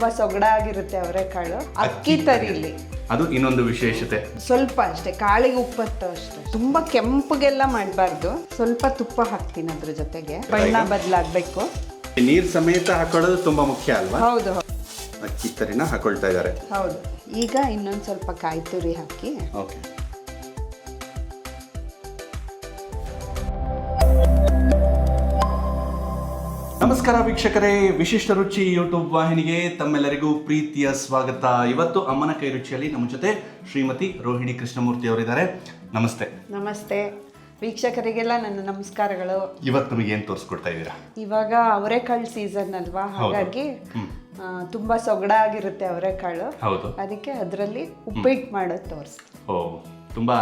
ತುಂಬಾ ಸೊಗಡಾಗಿರುತ್ತೆ ಅವರೆಕಾಳು. ಅಕ್ಕಿ ತರಿಲಿ ಅದು ಇನ್ನೊಂದು ವಿಶೇಷತೆ. ಸ್ವಲ್ಪ ಅಷ್ಟೇ, ಕಾಳಿಗೆ ಉಪ್ಪತ್ತು ಅಷ್ಟೇ. ತುಂಬಾ ಕೆಂಪಗೆಲ್ಲ ಮಾಡಬಾರ್ದು. ಸ್ವಲ್ಪ ತುಪ್ಪ ಹಾಕ್ತೀನಿ ಅದ್ರ ಜೊತೆಗೆ, ಬಣ್ಣ ಬದಲಾಗಬೇಕು. ನೀರ್ ಸಮೇತ ಹಾಕೊಳ್ಳೋದು ತುಂಬಾ ಮುಖ್ಯ ಅಲ್ವಾ? ಹೌದು ಅಕ್ಕಿ ತರಿನ ಹಾಕೊಳ್ತಾ ಇದ್ದಾರೆ. ಹೌದು. ಈಗ ಇನ್ನೊಂದು ಸ್ವಲ್ಪ ಕಾಯಿ ತುರಿ ಹಾಕಿ. ಓಕೆ. ನಮಸ್ಕಾರ ವೀಕ್ಷಕರೇ, ವಿಶಿಷ್ಟ ರುಚಿ ಯೂಟ್ಯೂಬ್ ವಾಹಿನಿಗೆ ತಮ್ಮೆಲ್ಲರಿಗೂ ಪ್ರೀತಿಯ ಸ್ವಾಗತ. ಇವತ್ತು ಅಮ್ಮನ ಕೈ ರುಚಿಯಲ್ಲಿ ನಮ್ಮ ಜೊತೆ ಶ್ರೀಮತಿ ರೋಹಿಣಿ ಕೃಷ್ಣಮೂರ್ತಿ ಅವರಿದ್ದಾರೆ. ನಮಸ್ತೆ. ನಮಸ್ತೆ ವೀಕ್ಷಕರಿಗೆಲ್ಲ ನನ್ನ ನಮಸ್ಕಾರಗಳು. ಇವತ್ತು ನಮಗೆ ಏನು ತೋರಿಸ್ಕೊಡ್ತಾ ಇದ್ದೀರಾ? ಇವಾಗ ಅವರೆಕಾಳು ಸೀಸನ್ ಅಲ್ವಾ, ಹಾಗಾಗಿ ತುಂಬಾ ಸೊಗಡಾಗಿರುತ್ತೆ ಅವರೆಕಾಳು. ಹೌದು. ಅದಕ್ಕೆ ಅದರಲ್ಲಿ ಉಪ್ಪಿಟ್ಟು ಮಾಡೋದು ತೋರಿಸ್ತೀನಿ. ಓ, ತುಂಬಾ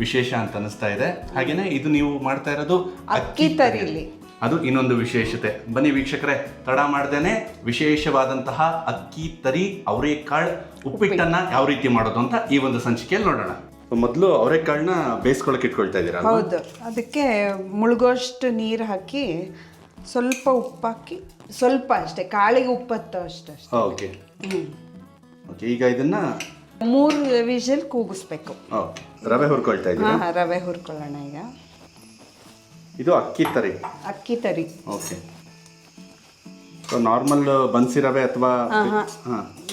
ವಿಶೇಷ ಅಂತ ಅನಿಸ್ತಾ ಇದೆ. ಹಾಗೇನೆ ಇದು ನೀವು ಮಾಡ್ತಾ ಇರೋದು ಅಕ್ಕಿ ತರಿಲಿ, ಅದು ಇನ್ನೊಂದು ವಿಶೇಷತೆ. ಬನ್ನಿ ವೀಕ್ಷಕರೇ, ತಡ ಮಾಡ್ದೇನೆ ವಿಶೇಷವಾದಂತಹ ಅಕ್ಕಿ ತರಿ ಅವರೆಕಾಳು ಉಪ್ಪಿಟ್ಟನ್ನ ಯಾವ ರೀತಿ ಮಾಡೋದು ಅಂತ ಈ ಒಂದು ಸಂಚಿಕೆಯಲ್ಲಿ ನೋಡೋಣ. ಮೊದಲು ಅವರೆಕಾಳನ್ನ ಬೇಯಿಸ್ಕೊಳಕ್ಕೆ ಇಟ್ಕೊಳ್ತಾ ಇದ್ದೀರಾ? ಹೌದು. ಅದಕ್ಕೆ ಮುಳುಗೋಷ್ಟು ನೀರು ಹಾಕಿ, ಸ್ವಲ್ಪ ಉಪ್ಪು ಹಾಕಿ, ಸ್ವಲ್ಪ ಅಷ್ಟೇ, ಕಾಳಿಗೆ ಉಪ್ಪತ್ತು ಅಷ್ಟೇ. Okay okay. ಈಗ ಇದನ್ನ 3 ವಿಷಲ್ ಕೂಗಿಸ್ಬೇಕು. ಓಕೆ. ರವೆ ಹುರ್ಕೊಳ್ತಾ ಇದ್ದೀರಾ? ರವೆ ಹುರ್ಕೊಳ್ಳೋಣ. ಈಗ ಇದು ಅಕ್ಕಿ ತರಿ. ಅಕ್ಕಿ ತರಿ. ಓಕೆ. ಸೊ ನಾರ್ಮಲ್ ಬನ್ಸಿ ರವೆ ಅಥವಾ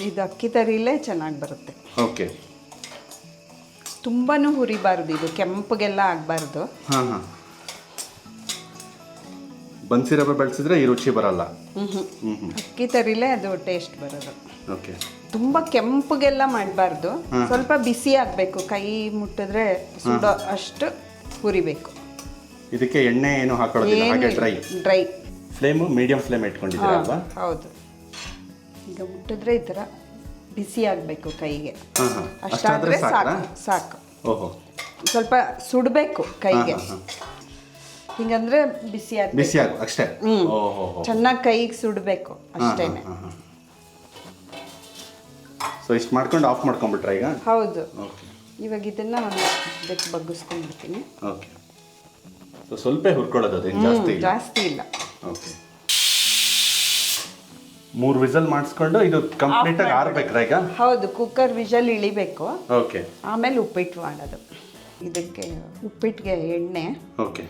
ಇದು ಅಕ್ಕಿ ತರಿಲೇ ಚೆನ್ನಾಗಿ ಬರುತ್ತೆ. ಓಕೆ. ತುಂಬಾನು ಹುರಿಬಾರ್ದು, ಇದು ಕೆಂಪಗೆಲ್ಲ ಆಗಬಾರ್ದು. ಹಾಂ ಹಾಂ. ಬನ್ಸಿ ರವೆ ಬಳಸಿದ್ರೆ ಈ ರುಚಿ ಬರಲ್ಲ. ಅಕ್ಕಿ ತರಿಲೇ ಅದು ಟೇಸ್ಟ್ ಬರೋದು. ಓಕೆ. ತುಂಬಾ ಕೆಂಪಗೆಲ್ಲ ಮಾಡಬಾರ್ದು, ಸ್ವಲ್ಪ ಬಿಸಿ ಆಗಬೇಕು. ಕೈ ಮುಟ್ಟಿದ್ರೆ ಸುಡೋ ಅಷ್ಟು ಹುರಿಬೇಕು. ಇದಕ್ಕೆ ಎಣ್ಣೆ ಏನು ಹಾಕೊಳ್ಳೋದಿಲ್ಲ, ಹಾಗೆ ಡ್ರೈ. ಫ್ಲೇಮ್ ಮೀಡಿಯಂ ಫ್ಲೇಮ್ ಇಟ್ಕೊಂಡಿದ್ದೀರಾ ಅಲ್ವಾ? ಹೌದು. ಈಗ ಮುಟ್ಟಿದ್ರೆ ಈ ಥರ ಬಿಸಿ ಆಗಬೇಕು ಕೈಗೆ. ಅಷ್ಟಾದ್ರೆ ಸಾಕು. ಓಹೋ. ಸ್ವಲ್ಪ ಸುಡಬೇಕು ಕೈಗೆ, ಹಿಂಗಂದ್ರೆ ಬಿಸಿ ಆಗ ಅಷ್ಟೇ. ಚೆನ್ನಾಗಿ ಕೈಗೆ ಸುಡಬೇಕು ಅಷ್ಟೇನೆ. ಸೊ ಇಷ್ಟು ಮಾಡ್ಕೊಂಡು ಆಫ್ ಮಾಡ್ಕೊಂಡ್ಬಿಟ್ರೆ ಈಗ? ಹೌದು. ಇವಾಗ ಇದನ್ನ ಒಂದು ಬೆಕ್ಕು ಬಗ್ಗಿಸ್ಕೊಂಡ್ಬಿಡ್ತೀನಿ. ಓಕೆ. ಸೊ ಸ್ವಲ್ಪ ಹುರ್ಕೊಳ್ಳೋದು, ಅದೇನು ಜಾಸ್ತಿ ಇಲ್ಲ. ಓಕೆ. 3 ವಿಸಲ್ ಮಾಡಿಸ್ಕೊಂಡು ಇದು ಕಂಪ್ಲೀಟ್ ಆಗಿ ಆರ್ಬೇಕ್ರಾ ಈಗ? ಹೌದು. ಕುಕ್ಕರ್ ವಿಷಲ್ ಇಳಿಬೇಕು. ಓಕೆ. ಆಮೇಲೆ ಉಪ್ಪಿಟ್ಟು ಮಾಡೋದು. ಇದಕ್ಕೆ ಉಪ್ಪಿಟ್ಟಿಗೆ ಎಣ್ಣೆ. ಓಕೆ.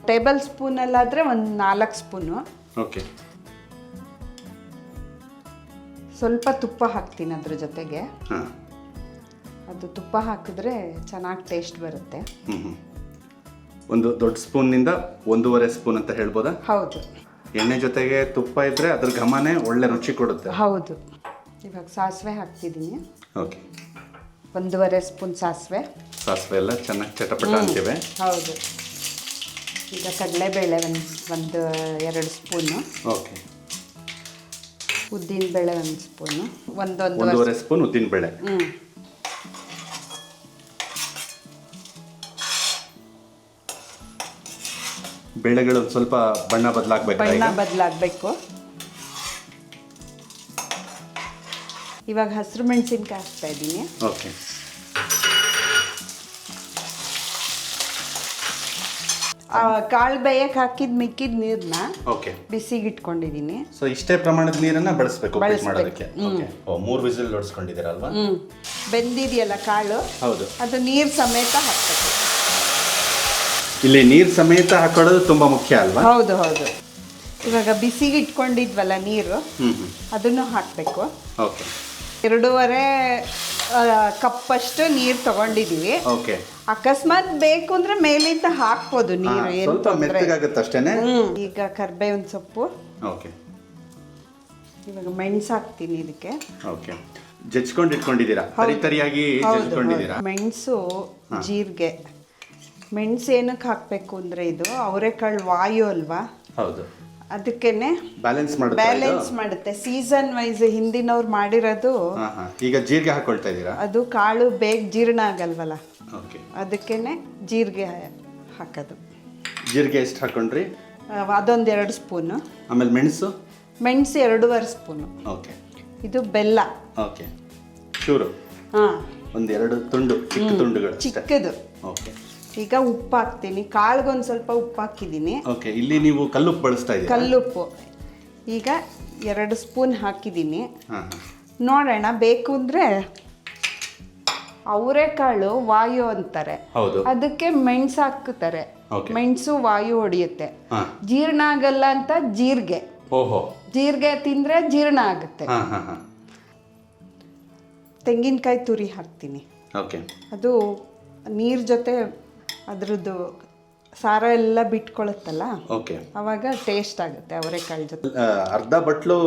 ಟೇಬಲ್ ಸ್ಪೂನಲ್ಲಾದರೆ ಒಂದು 4 ಸ್ಪೂನು. ಓಕೆ. ಸ್ವಲ್ಪ ತುಪ್ಪ ಹಾಕ್ತೀನಿ ಅದ್ರ ಜೊತೆಗೆ. ಹಾಂ. ಅದು ತುಪ್ಪ ಹಾಕಿದ್ರೆ ಚೆನ್ನಾಗಿ ಟೇಸ್ಟ್ ಬರುತ್ತೆ. ಒಂದು ದೊಡ್ಡ ಸ್ಪೂನ್ನಿಂದ 1.5 ಸ್ಪೂನ್ ಅಂತ ಹೇಳ್ಬೋದಾ? ಹೌದು. ಎಣ್ಣೆ ಜೊತೆಗೆ ತುಪ್ಪ ಇದ್ರೆ ಅದ್ರ ಘಮನೇ ಒಳ್ಳೆ ರುಚಿ ಕೊಡುತ್ತೆ. ಹೌದು. ಇವಾಗ ಸಾಸಿವೆ ಹಾಕ್ತಿದ್ದೀನಿ. ಓಕೆ. 1.5 ಸ್ಪೂನ್ ಸಾಸಿವೆ ಎಲ್ಲ ಚೆನ್ನಾಗಿ ಚಟಪಟ ಅಂತಿವೆ. ಹೌದು. ಈಗ ಕಡಲೆಬೇಳೆ ಒಂದು 2 ಸ್ಪೂನು. ಓಕೆ. ಉದ್ದಿನಬೇಳೆ 1 ಸ್ಪೂನು. 1.5 ಸ್ಪೂನ್ ಉದ್ದಿನಬೇಳೆ. ಬೇಳೆಗಳು ಸ್ವಲ್ಪ ಬಣ್ಣ ಬದಲಾಗಬೇಕು. ಇವಾಗ ಹಸಿರು ಮೆಣಸಿನ್ಕಾಯಿ ಹಾಕ್ತಾ ಇದ್ದೀನಿ. ಓಕೆ. ಕಾಳು ಬೇಯಕ್ಕೆ ಹಾಕಿದ ಮಿಕ್ಕಿದ ನೀರನ್ನ ಓಕೆ ಬಿಸಿಗೆ ಇಟ್ಕೊಂಡಿದ್ದೀನಿ. ಸೊ ಇಷ್ಟೇ ಪ್ರಮಾಣದ ನೀರನ್ನ ಬಳಸಬೇಕು ಮಾಡೋದಕ್ಕೆ. ಓಕೆ. 3 ವಿಸಿಲ್ ಹೊಡ್ಸ್ಕೊಂಡಿದ್ದೀರಾ ಅಲ್ವಾ? ಬೆಂದಿದೆಯಲ್ಲ ಕಾಳು, ಹೌದು, ಅದು ನೀರು ಸಮೇತ ಹಾಕ್ಬೇಕು. ಇಲ್ಲಿ ನೀರು ಸಮೇತ ಹಾಕೊಳ್ಳೋದು ತುಂಬಾ ಮುಖ್ಯ ಅಲ್ವಾ? ಹೌದು ಹೌದು. ಇವಾಗ ಬಿಸಿಗೆ ಇಟ್ಕೊಂಡಿದ್ವಲ್ಲ ನೀರು, ಅದನ್ನು ಹಾಕಬೇಕು. ಓಕೆ. 2.5 ಕಪ್ಪಷ್ಟು ನೀರು ತಗೊಂಡಿದೀವಿ. ಓಕೆ. ಅಕಸ್ಮಾತ್ ಬೇಕು ಅಂದ್ರೆ ಮೇಲಿಂದ ಹಾಕ್ಬೋದು ನೀರು, ಏನು ತೊಂದರೆ ಅಷ್ಟೇನೆ. ಈಗ ಕರ್ಬೇವಿನ ಸೊಪ್ಪು. ಓಕೆ. ಇವಾಗ ಮೆಣಸು ಹಾಕ್ತೀನಿ ಇದಕ್ಕೆ. ಓಕೆ. ಜಜ್ಕೊಂಡು ಇಟ್ಕೊಂಡಿದ್ದೀರಾ, ತರಿಯಾಗಿ ಜಜ್ಕೊಂಡಿದ್ದೀರಾ? ಮೆಣಸು, ಜೀರಿಗೆ. ಮೆಣಸು ಏನಕ್ಕೆ ಹಾಕಬೇಕು ಅಂದರೆ ಇದು ಅವರೆಕಾಳು ವಾಯು ಅಲ್ವಾ? ಹೌದು. ಅದಕ್ಕೇನೆ ಬ್ಯಾಲೆನ್ಸ್ ಮಾಡುತ್ತೆ. ಸೀಸನ್ ವೈಸ್ ಹಿಂದಿನವ್ರು ಮಾಡಿರೋದು. ಈಗ ಜೀರಿಗೆ ಹಾಕೊಳ್ತಾ ಇದ್ದೀರಾ? ಅದು ಕಾಳು ಬೇಗ ಜೀರ್ಣ ಆಗಲ್ವಲ್ಲ, ಓಕೆ, ಅದಕ್ಕೇನೆ ಜೀರಿಗೆ ಹಾಕೋದು. ಜೀರಿಗೆ ಎಷ್ಟು ಹಾಕೊಂಡ್ರಿ? ಅದೊಂದು 2 ಸ್ಪೂನು. ಆಮೇಲೆ ಮೆಣಸು 2.5 ಸ್ಪೂನು. ಓಕೆ. ಇದು ಬೆಲ್ಲ. ಓಕೆ. ಚೂರು, ಒಂದು 2 ತುಂಡು, ಚಿಕ್ಕ ತುಂಡುಗಳು, ಚಿಕ್ಕದು. ಓಕೆ. ಈಗ ಉಪ್ಪು ಹಾಕ್ತೀನಿ. ಕಾಳಿಗೊಂದು ಸ್ವಲ್ಪ ಉಪ್ಪು ಹಾಕಿದ್ದೀನಿ. ಓಕೆ. ಇಲ್ಲಿ ನೀವು ಕಲ್ಲುಪ್ಪು ಬಳಸ್ತಾ ಇದ್ದೀರಾ? ಕಲ್ಲುಪ್ಪು. ಈಗ 2 ಸ್ಪೂನ್ ಹಾಕಿದ್ದೀನಿ. ಹಾಂ ನೋಡೋಣ, ಬೇಕು ಅಂದರೆ ಅವರೆಕಾಳು ವಾಯು ಅಂತಾರೆ, ಹೌದು. ಅದಕ್ಕೆ ಮೆಣಸು ಹಾಕ್ತಾರೆ. Okay. ಮೆಣಸು ವಾಯು ಹೊಡಿಯುತ್ತೆ, ಹಾಂ ಜೀರ್ಣ ಆಗಲ್ಲ ಅಂತ ಜೀರಿಗೆ. ಓಹೋ. ಜೀರಿಗೆ ತಿಂದರೆ ಜೀರ್ಣ ಆಗುತ್ತೆ. ಹಾಂ ಹಾಂ ಹಾಂ. ತೆಂಗಿನಕಾಯಿ ತುರಿ ಹಾಕ್ತೀನಿ. ಓಕೆ. ಅದು ನೀರು ಜೊತೆ ಅದ್ರದ್ದು ಸಾರ ಎಲ್ಲ ಬಿಟ್ಕೊಳುತ್ತಲ್ಲ, ಓಕೆ. ಅವಾಗ ಟೇಸ್ಟ್ ಆಗುತ್ತೆ ಅವರೆಕಾಳು ಜೊತೆ. ಅರ್ಧ ಬಟ್ಲು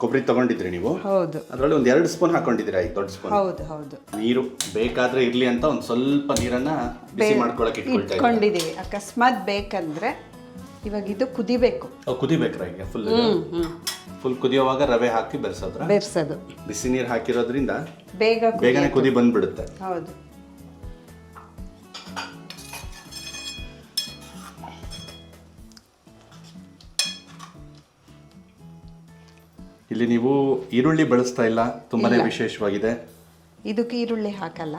ಕೊಬ್ಬರಿ ತಗೊಂಡಿದ್ರಿ ನೀವು? ಹೌದು. ಅದರಲ್ಲಿ ಒಂದು 2 ಸ್ಪೂನ್ ಹಾಕೊಂಡಿದ್ದೀರಾ, ಈ ದೊಡ್ಡ ಸ್ಪೂನ್. ಹೌದು ಹೌದು. ನೀರು ಬೇಕಾದ್ರೆ ಇರ್ಲಿ ಅಂತ ಒಂದು ಸ್ವಲ್ಪ ನೀರನ್ನ ಬಿಸಿ ಮಾಡ್ಕೊಳಕ್ಕೆ ಇಟ್ಕೊಂಡಿದ್ದೀವಿ. ಅಕಸ್ಮಾತ್ ಬೇಕಂದ್ರೆ ಇವಾಗ ಇದು ಕುದಿಬೇಕು. ಕುದಿಬೇಕ್ರ ಈಗ ಫುಲ್ ಕುದಿಯೋವಾಗ ರವೆ ಹಾಕಿ ಬೆರೆಸೋದು. ಬಿಸಿ ನೀರು ಹಾಕಿರೋದ್ರಿಂದ ಬೇಗನೆ ಕುದಿ ಬಂದ್ಬಿಡುತ್ತೆ. ಹೌದು. ಇಲ್ಲಿ ನೀವು ಈರುಳ್ಳಿ ಬಳಸ್ತಾ ಇಲ್ಲ, ತುಂಬಾನೇ ವಿಶೇಷವಾಗಿದೆ. ಇದಕ್ಕೆ ಈರುಳ್ಳಿ ಹಾಕಲ್ಲ.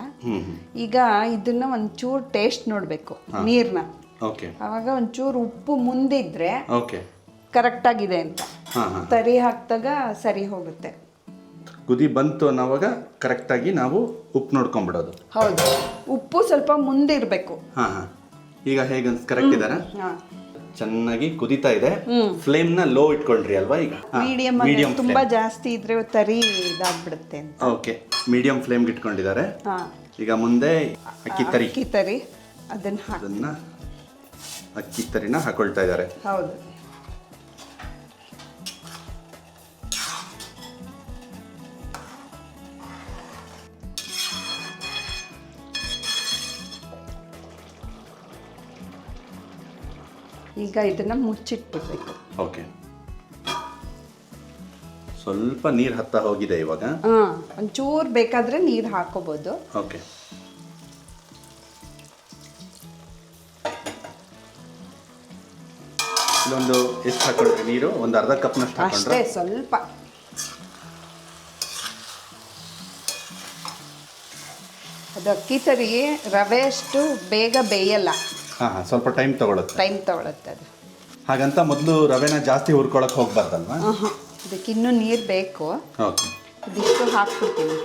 ಈಗ ಇದನ್ನ ಒಂಚೂರು ಟೇಸ್ಟ್ ನೋಡ್ಬೇಕು ನೀರ್ನ. ಓಕೆ. ಅವಾಗ ಒಂಚೂರು ಉಪ್ಪು ಮುಂದಿದ್ರೆ ಓಕೆ ಕರೆಕ್ಟ್ ಆಗಿದೆ ಅಂತ. ತರಿ ಹಾಕ್ದಾಗ ಸರಿ ಹೋಗುತ್ತೆ. ಕುದಿ ಬಂತು ಅನ್ನೋವಾಗ ಕರೆಕ್ಟ್ ಆಗಿ ನಾವು ಉಪ್ಪು ನೋಡ್ಕೊಂಡ್ಬಿಡೋದು. ಹೌದು, ಉಪ್ಪು ಸ್ವಲ್ಪ ಮುಂದಿರ್ಬೇಕು. ಹಾ ಹಾ. ಈಗ ಹೇಗೆ ಕರೆಕ್ಟ್ ಇದಾರ? ಚೆನ್ನಾಗಿ ಕುದಿತಾ ಇದೆ. ಫ್ಲೇಮ್ ನ ಲೋ ಇಟ್ಕೊಂಡ್ರಿ ಅಲ್ವಾ? ಈಗ ಮೀಡಿಯಂ. ತುಂಬಾ ಜಾಸ್ತಿ ಇದ್ರೆ ತರಿ ಇದಾಗ್ಬಿಡುತ್ತೆ ಅಂತ. ಓಕೆ, ಮೀಡಿಯಂ ಫ್ಲೇಮ್ ಇಟ್ಕೊಂಡಿದ್ದಾರೆ. ಈಗ ಮುಂದೆ ಅಕ್ಕಿ ತರಿ ಅದನ್ನ ಅಕ್ಕಿ ತರಿನ ಹಾಕೊಳ್ತಾ ಇದ್ದಾರೆ. ಹೌದು. ಈಗ ಇದನ್ನ ಮುಚ್ಚಿಟ್ಬಿಡ್ಬೇಕು. ಓಕೆ. ಸ್ವಲ್ಪ ನೀರು ಹತ್ತ ಹೋಗಿದೆ ಇವಾಗ. ಒಂಚೂರು ಬೇಕಾದ್ರೆ ನೀರು ಹಾಕೋಬಹುದು. ಓಕೆ. ಇಲ್ಲೊಂದು ಎಷ್ಟು ಹಾಕೊಂಡ್ರಿ ನೀರು? ಒಂದು ಅರ್ಧ ಕಪ್ನಷ್ಟು ಹಾಕೊಂಡ್ರೆ ಅಷ್ಟೇ, ಸ್ವಲ್ಪ. ಅದು ಅಕ್ಕಿ ತರಿ ರವೆ ಅಷ್ಟು ಬೇಗ ಬೇಯಲ್ಲ. ಸ್ವಲ್ಪ ಟೈಮ್ ತಗೊಳುತ್ತೆ ಅದು. ಹಾಗಂತ ಮೊದಲು ರವೆನ ಜಾಸ್ತಿ ಹುರ್ಕೊಳಕ್ಕೆ ಹೋಗ್ಬಾರ್ದಲ್ವಾ? ಅದಕ್ಕೆ ಇನ್ನೂ ನೀರು ಬೇಕು. ಓಕೆ. ಇದಿಷ್ಟು ಹಾಕ್ಬಿಡ್ತೀನಿ.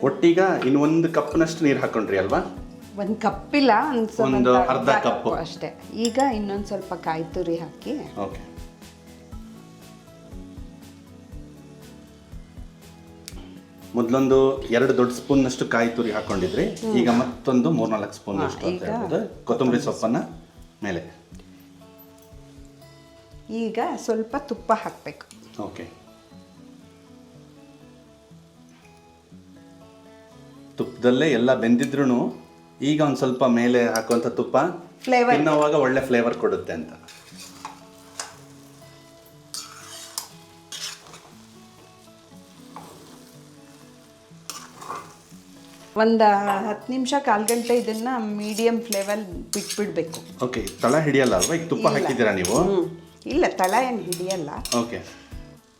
ಒಟ್ಟೀಗ ಇನ್ನೊಂದು ಕಪ್ನಷ್ಟು ನೀರು ಹಾಕೊಂಡ್ರಿ ಅಲ್ವಾ? ಒಂದು ಕಪ್ಪಿಲ್ಲ, ಒಂದು ಅರ್ಧ ಕಪ್ ಅಷ್ಟೇ. ಈಗ ಇನ್ನೊಂದು ಸ್ವಲ್ಪ ಕಾಯಿ ತುರಿ ಹಾಕಿ. ಓಕೆ. ಮೊದಲೊಂದು 2 ದೊಡ್ಡ ಸ್ಪೂನ್ನಷ್ಟು ಕಾಯಿ ತುರಿ ಹಾಕೊಂಡಿದ್ರಿ. ಈಗ ಮತ್ತೊಂದು 3-4 ಸ್ಪೂನ್ ಕೊತ್ತಂಬರಿ ಸೊಪ್ಪನ್ನ ಮೇಲೆ. ಈಗ ಸ್ವಲ್ಪ ತುಪ್ಪ ಹಾಕಬೇಕು. ಓಕೆ. ತುಪ್ಪದಲ್ಲೇ ಎಲ್ಲ ಬೆಂದಿದ್ರು ಈಗ ಒಂದು ಸ್ವಲ್ಪ ಮೇಲೆ ಹಾಕುವಂಥ ತುಪ್ಪ ತಿನ್ನೋವಾಗ ಒಳ್ಳೆ ಫ್ಲೇವರ್ ಕೊಡುತ್ತೆ ಅಂತ. ಒಂದು 10 ನಿಮಿಷ 1/4 ಗಂಟೆ ಇದನ್ನ ಮೀಡಿಯಂ ಫ್ಲೇವಲ್ ಬಿಟ್ಬಿಡ್ಬೇಕು. ಓಕೆ. ತಳ ಹಿಡಿಯಲ್ಲ ಅಲ್ವಾ? ಈಗ ತುಪ್ಪ ಹಾಕಿದ್ದೀರಾ ನೀವು? ಇಲ್ಲ, ತಳ ಏನು ಹಿಡಿಯಲ್ಲ. ಓಕೆ.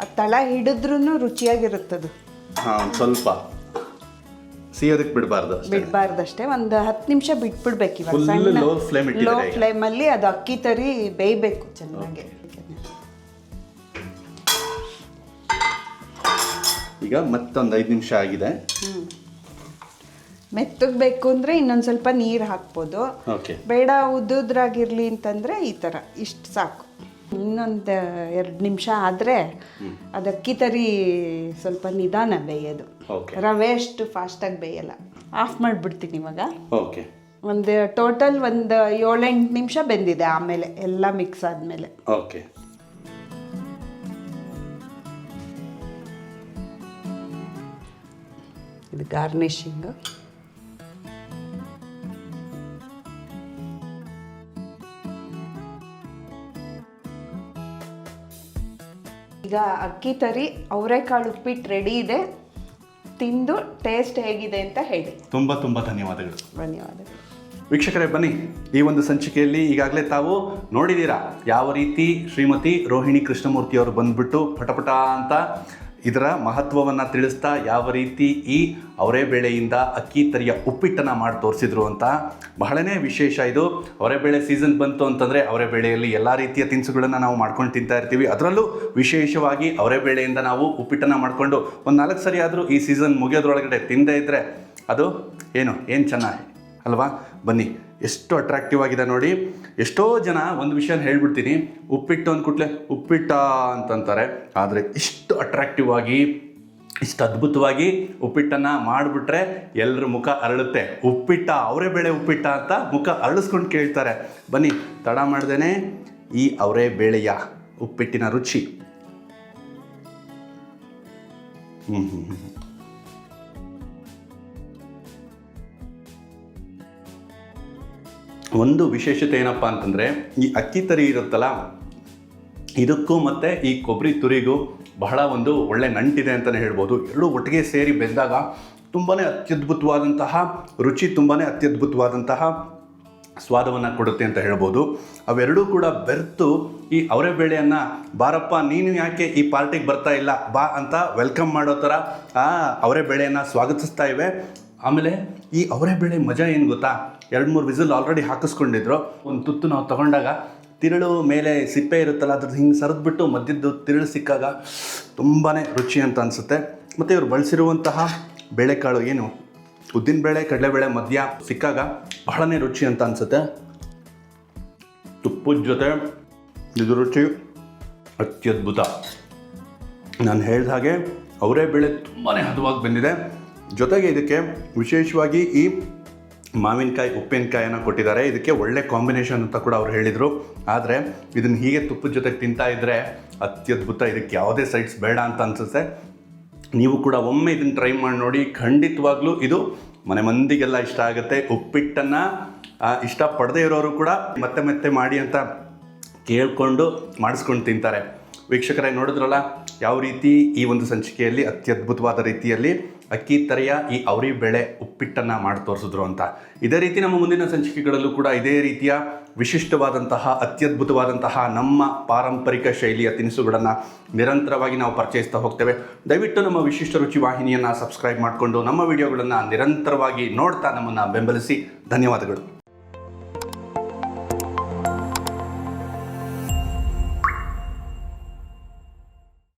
ಆ ತಳ ಹಿಡಿದ್ರೂ ರುಚಿಯಾಗಿರುತ್ತದು. ಒಂದು ಸ್ವಲ್ಪ ಸಿಯೋದಕ್ಕೆ ಬಿಡಬಾರ್ದಷ್ಟೇ. ಒಂದು 10 ನಿಮಿಷ ಬಿಟ್ಬಿಡ್ಬೇಕು. ಇವಾಗ ಲೋ ಫ್ಲೇಮಲ್ಲಿ ಅದು ಅಕ್ಕಿ ತರಿ ಬೇಯಬೇಕು ಚೆನ್ನಾಗಿ. ಈಗ ಮತ್ತೊಂದು 5 ನಿಮಿಷ ಆಗಿದೆ. ಮೆತ್ತಗೆ ಬೇಕು ಅಂದರೆ ಇನ್ನೊಂದು ಸ್ವಲ್ಪ ನೀರು ಹಾಕ್ಬೋದು. ಬೇಡ ಉದ್ದುದ್ರಾಗಿರ್ಲಿ ಅಂತಂದರೆ ಈ ಥರ ಇಷ್ಟು ಸಾಕು. ಇನ್ನೊಂದು 2 ನಿಮಿಷ ಆದರೆ ಅದು ಅಕ್ಕಿ ತರಿ ಸ್ವಲ್ಪ ನಿಧಾನ ಬೇಯೋದು. ರವೆ ಅಷ್ಟು ಫಾಸ್ಟಾಗಿ ಬೇಯಲ್ಲ. ಆಫ್ ಮಾಡಿಬಿಡ್ತೀನಿ ಇವಾಗ. ಓಕೆ. ಒಂದು ಟೋಟಲ್ ಒಂದು 7-8 ನಿಮಿಷ ಬೆಂದಿದೆ. ಆಮೇಲೆ ಎಲ್ಲ ಮಿಕ್ಸ್ ಆದಮೇಲೆ. ಓಕೆ. ಇದು ಗಾರ್ನಿಷಿಂಗ್. ಈಗ ಅಕ್ಕಿ ತರಿ ಅವರೆಕಾಳು ಉಪ್ಪಿಟ್ಟು ರೆಡಿ ಇದೆ. ತಿಂದು ಟೇಸ್ಟ್ ಹೇಗಿದೆ ಅಂತ ಹೇಳಿ. ತುಂಬ ಧನ್ಯವಾದಗಳು. ಧನ್ಯವಾದಗಳು. ವೀಕ್ಷಕರೇ, ಬನ್ನಿ, ಈ ಒಂದು ಸಂಚಿಕೆಯಲ್ಲಿ ಈಗಾಗಲೇ ತಾವು ನೋಡಿದ್ದೀರಾ ಯಾವ ರೀತಿ ಶ್ರೀಮತಿ ರೋಹಿಣಿ ಕೃಷ್ಣಮೂರ್ತಿ ಅವರು ಬಂದ್ಬಿಟ್ಟು ಪಟಪಟ ಅಂತ ಇದರ ಮಹತ್ವವನ್ನು ತಿಳಿಸ್ತಾ ಯಾವ ರೀತಿ ಈ ಅವರೆಬೇಳೆಯಿಂದ ಅಕ್ಕಿ ತರಿಯ ಉಪ್ಪಿಟ್ಟನ್ನು ಮಾಡಿ ತೋರಿಸಿದ್ರು ಅಂತ. ಬಹಳನೇ ವಿಶೇಷ ಇದು. ಅವರೆಬೇಳೆ ಸೀಸನ್ ಬಂತು ಅಂತಂದರೆ ಅವರೆಬೇಳೆಯಲ್ಲಿ ಎಲ್ಲ ರೀತಿಯ ತಿನಿಸುಗಳನ್ನು ನಾವು ಮಾಡ್ಕೊಂಡು ತಿಂತಾ ಇರ್ತೀವಿ. ಅದರಲ್ಲೂ ವಿಶೇಷವಾಗಿ ಅವರೆಬೇಳೆಯಿಂದ ನಾವು ಉಪ್ಪಿಟ್ಟನ್ನು ಮಾಡಿಕೊಂಡು ಒಂದು 4 ಸರಿ ಆದರೂ ಈ ಸೀಸನ್ ಮುಗಿಯೋದ್ರೊಳಗಡೆ ತಿಂದೇ ಇದ್ದರೆ ಅದು ಏನು ಚೆನ್ನಾಗಿ ಅಲ್ವಾ? ಬನ್ನಿ, ಎಷ್ಟು ಅಟ್ರಾಕ್ಟಿವ್ ಆಗಿದೆ ನೋಡಿ. ಎಷ್ಟೋ ಜನ ಒಂದು ವಿಷಯನ ಹೇಳ್ಬಿಡ್ತೀನಿ, ಉಪ್ಪಿಟ್ಟು ಅಂದ್ಕೂಡ್ಲೆ ಉಪ್ಪಿಟ್ಟ ಅಂತಂತಾರೆ. ಆದರೆ ಇಷ್ಟು ಅಟ್ರಾಕ್ಟಿವ್ ಆಗಿ, ಇಷ್ಟು ಅದ್ಭುತವಾಗಿ ಉಪ್ಪಿಟ್ಟನ್ನು ಮಾಡಿಬಿಟ್ರೆ ಎಲ್ಲರ ಮುಖ ಅರಳುತ್ತೆ. ಉಪ್ಪಿಟ್ಟ, ಅವರೆಬೇಳೆ ಉಪ್ಪಿಟ್ಟ ಅಂತ ಮುಖ ಅರಳಿಸ್ಕೊಂಡು ಕೇಳ್ತಾರೆ. ಬನ್ನಿ, ತಡ ಮಾಡ್ದೇನೆ ಈ ಅವರೆಬೇಳೆಯ ಉಪ್ಪಿಟ್ಟಿನ ರುಚಿ. ಒಂದು ವಿಶೇಷತೆ ಏನಪ್ಪ ಅಂತಂದರೆ, ಈ ಅಕ್ಕಿ ತರಿ ಇರುತ್ತಲ್ಲ, ಇದಕ್ಕೂ ಮತ್ತು ಈ ಕೊಬ್ಬರಿ ತುರಿಗೂ ಬಹಳ ಒಂದು ಒಳ್ಳೆ ನಂಟಿದೆ ಅಂತಲೇ ಹೇಳ್ಬೋದು. ಎರಡೂ ಒಟ್ಟಿಗೆ ಸೇರಿ ಬೆಂದಾಗ ತುಂಬಾ ಅತ್ಯದ್ಭುತವಾದಂತಹ ರುಚಿ, ತುಂಬಾ ಅತ್ಯದ್ಭುತವಾದಂತಹ ಸ್ವಾದವನ್ನು ಕೊಡುತ್ತೆ ಅಂತ ಹೇಳ್ಬೋದು. ಅವೆರಡೂ ಕೂಡ ಬೆರೆತು ಈ ಅವರೆಬೇಳೆಯನ್ನು ಬಾರಪ್ಪ ನೀನು ಯಾಕೆ ಈ ಪಾರ್ಟಿಗೆ ಬರ್ತಾ ಇಲ್ಲ ಬಾ ಅಂತ ವೆಲ್ಕಮ್ ಮಾಡೋ ಥರ ಆ ಅವರೆಬೇಳೆಯನ್ನು ಸ್ವಾಗತಿಸ್ತಾ ಇವೆ. ಆಮೇಲೆ ಈ ಅವರೆಬೇಳೆ ಮಜಾ ಏನು ಗೊತ್ತಾ, 2-3 ವಿಸಿಲ್ ಆಲ್ರೆಡಿ ಹಾಕಿಸ್ಕೊಂಡಿದ್ರು. ಒಂದು ತುತ್ತು ನಾವು ತಗೊಂಡಾಗ ತಿರುಳು ಮೇಲೆ ಸಿಪ್ಪೆ ಇರುತ್ತಲ್ಲ, ಅದ್ರದ್ದು ಹಿಂಗೆ ಸರಿದ್ಬಿಟ್ಟು ಮಧ್ಯದ್ದು ತಿರುಳು ಸಿಕ್ಕಾಗ ತುಂಬಾ ರುಚಿ ಅಂತ ಅನಿಸುತ್ತೆ. ಮತ್ತು ಇವರು ಬಳಸಿರುವಂತಹ ಬೇಳೆಕಾಳು ಏನು ಉದ್ದಿನಬೇಳೆ, ಕಡಲೆಬೇಳೆ ಮಧ್ಯ ಸಿಕ್ಕಾಗ ಬಹಳನೇ ರುಚಿ ಅಂತ ಅನಿಸುತ್ತೆ. ತುಪ್ಪದ ಜೊತೆ ಇದು ರುಚಿ ಅತ್ಯದ್ಭುತ. ನಾನು ಹೇಳಿದ ಹಾಗೆ ಅವರೆಬೇಳೆ ತುಂಬಾ ಹದವಾಗಿ ಬಂದಿದೆ. ಜೊತೆಗೆ ಇದಕ್ಕೆ ವಿಶೇಷವಾಗಿ ಈ ಮಾವಿನಕಾಯಿ ಉಪ್ಪಿನಕಾಯನ್ನು ಕೊಟ್ಟಿದ್ದಾರೆ. ಇದಕ್ಕೆ ಒಳ್ಳೆ ಕಾಂಬಿನೇಷನ್ ಅಂತ ಕೂಡ ಅವ್ರು ಹೇಳಿದರು. ಆದರೆ ಇದನ್ನು ಹೀಗೆ ತುಪ್ಪದ ಜೊತೆಗೆ ತಿಂತಾ ಇದ್ದರೆ ಅತ್ಯದ್ಭುತ. ಇದಕ್ಕೆ ಯಾವುದೇ ಸೈಡ್ಸ್ ಬೇಡ ಅಂತ ಅನಿಸುತ್ತೆ. ನೀವು ಕೂಡ ಒಮ್ಮೆ ಇದನ್ನು ಟ್ರೈ ಮಾಡಿ ನೋಡಿ. ಖಂಡಿತವಾಗ್ಲೂ ಇದು ಮನೆ ಮಂದಿಗೆಲ್ಲ ಇಷ್ಟ ಆಗುತ್ತೆ. ಉಪ್ಪಿಟ್ಟನ್ನು ಇಷ್ಟಪಡದೇ ಇರೋರು ಕೂಡ ಮತ್ತೆ ಮತ್ತೆ ಮಾಡಿ ಅಂತ ಕೇಳಿಕೊಂಡು ಮಾಡಿಸ್ಕೊಂಡು ತಿಂತಾರೆ. ವೀಕ್ಷಕರೇ, ನೋಡಿದ್ರಲ್ಲ ಯಾವ ರೀತಿ ಈ ಒಂದು ಸಂಚಿಕೆಯಲ್ಲಿ ಅತ್ಯದ್ಭುತವಾದ ರೀತಿಯಲ್ಲಿ ಅಕ್ಕಿ ತರಿಯ ಈ ಅವರೆಬೇಳೆ ಉಪ್ಪಿಟ್ಟನ್ನು ಮಾಡಿ ತೋರಿಸಿದ್ರು ಅಂತ. ಇದೇ ರೀತಿ ನಮ್ಮ ಮುಂದಿನ ಸಂಚಿಕೆಗಳಲ್ಲೂ ಕೂಡ ಇದೇ ರೀತಿಯ ವಿಶಿಷ್ಟವಾದಂತಹ ಅತ್ಯದ್ಭುತವಾದಂತಹ ನಮ್ಮ ಪಾರಂಪರಿಕ ಶೈಲಿಯ ತಿನಿಸುಗಳನ್ನು ನಿರಂತರವಾಗಿ ನಾವು ಪರಿಚಯಿಸ್ತಾ ಹೋಗ್ತೇವೆ. ದಯವಿಟ್ಟು ನಮ್ಮ ವಿಶಿಷ್ಟ ರುಚಿ ವಾಹಿನಿಯನ್ನು ಸಬ್ಸ್ಕ್ರೈಬ್ ಮಾಡಿಕೊಂಡು ನಮ್ಮ ವಿಡಿಯೋಗಳನ್ನು ನಿರಂತರವಾಗಿ ನೋಡ್ತಾ ನಮ್ಮನ್ನು ಬೆಂಬಲಿಸಿ. ಧನ್ಯವಾದಗಳು.